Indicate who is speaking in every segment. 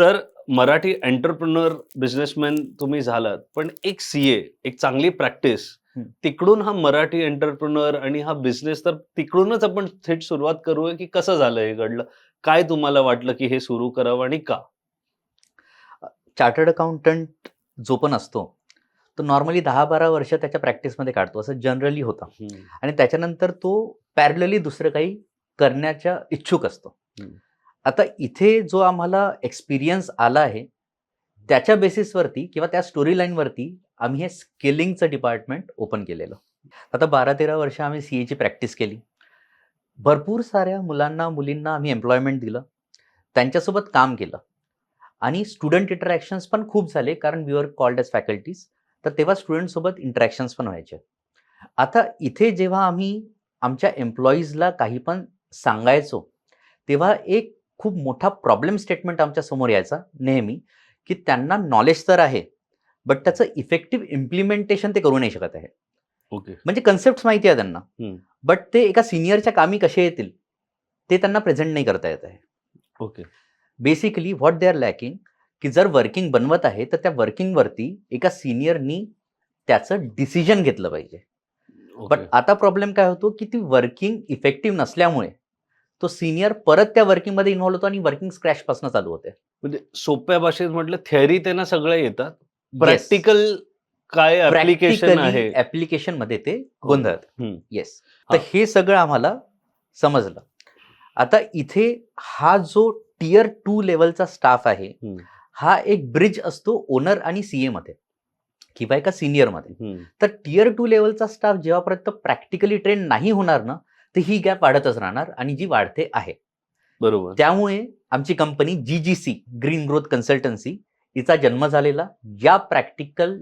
Speaker 1: तर Marathi entrepreneur businessman तुम्ही झालात, पण एक सीए, एक चांगली प्रॅक्टिस,
Speaker 2: हं.
Speaker 1: तिकडून हा मराठी एंटरप्रेन्युअर आणि हा बिझनेस, तर तिकडूनच आपण थेट सुरुवात करूया, की कसं झालं हे घडलं? काय तुम्हाला वाटलं, की हे सुरू करावं आणि का?
Speaker 2: चार्टर्ड अकाउंटंट जो पण असतो, तो नॉर्मली 10-12 वर्ष त्याच्या प्रॅक्टिसमध्ये काढतो, असं जनरली होतं.
Speaker 1: हं,
Speaker 2: आणि त्याच्यानंतर तो पॅरलली दुसरं काही करण्याच्या इच्छुक असतो.
Speaker 1: हं.
Speaker 2: आता इथे जो आम्हाला एक्सपिरियन्स आला आहे, त्याच्या बेसिसवरती किंवा त्या स्टोरी लाईनवरती आम्ही हे स्किलिंगचं डिपार्टमेंट ओपन केलेलं. आता 12-13 वर्ष आम्ही सीएची प्रॅक्टिस केली. भरपूर साऱ्या मुलांना, मुलींना आम्ही एम्प्लॉयमेंट दिलं. त्यांच्यासोबत काम केलं. आणि स्टुडंट इंटरॅक्शन्स पण खूप झाले, कारण we were called age faculties. तर तेव्हा स्टुडंटसोबत इंटरॅक्शन्स पण व्हायचे. आता इथे जेव्हा आम्ही आमच्या एम्प्लॉईजला काही पण सांगायचो, तेव्हा एक खूप मोठा प्रॉब्लेम स्टेटमेंट आमच्या समोर यायचा नेहमी, की त्यांना नॉलेज तर आहे, बट त्याचं इफेक्टिव्ह इम्प्लिमेंटेशन ते करू नाही शकत आहे.
Speaker 1: ओके.
Speaker 2: म्हणजे कन्सेप्ट माहिती आहे त्यांना,
Speaker 1: हं.
Speaker 2: बट ते एका सीनियरच्या कामी कसे येतील, ते त्यांना प्रेझेंट नाही करता येत आहे.
Speaker 1: Okay.
Speaker 2: Basically what they are lacking, की जर वर्किंग बनवत आहे, तर त्या वर्किंगवरती एका सीनियरनी त्याचं डिसिजन घेतलं पाहिजे. But
Speaker 1: okay.
Speaker 2: आता प्रॉब्लेम काय होतो, की ती वर्किंग इफेक्टिव्ह नसल्यामुळे तो सीनियर परत त्या वर्किंगमध्ये इन्व्हॉल्व होतो आणि वर्किंग स्क्रॅचपासून चालू होते.
Speaker 1: म्हणजे सोप्या भाषेत म्हटलं, थिअरी त्यांना सगळ्या येतात.
Speaker 2: येस.
Speaker 1: प्रॅक्टिकल काय ॲप्लिकेशन
Speaker 2: प्रॅक्टिकली
Speaker 1: आहे?
Speaker 2: ॲप्लिकेशनमध्ये ते
Speaker 1: ओके.
Speaker 2: गोंधळतात.
Speaker 1: हं.
Speaker 2: येस. तर
Speaker 1: हां.
Speaker 2: हे सगळं आम्हाला समजलं. आता इथे हा जो टियर 2 लेव्हलचा स्टाफ आहे,
Speaker 1: हं,
Speaker 2: हा एक ब्रिज असतो ओनर आणि सीएमध्ये किंवा एका सीनियरमध्ये.
Speaker 1: हं.
Speaker 2: तर टियर 2 लेव्हलचा स्टाफ जेव्हापर्यंत प्रॅक्टिकली ट्रेन नाही होणार ना, तर ही गॅप वाढतच राहणार आणि जी वाढते आहे.
Speaker 1: बरोबर.
Speaker 2: त्यामुळे आमची company GGC green growth consultancy हिचा जन्म झालेला या प्रॅक्टिकल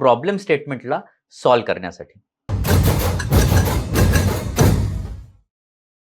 Speaker 2: प्रॉब्लेम स्टेटमेंटला सॉल्व्ह करण्यासाठी.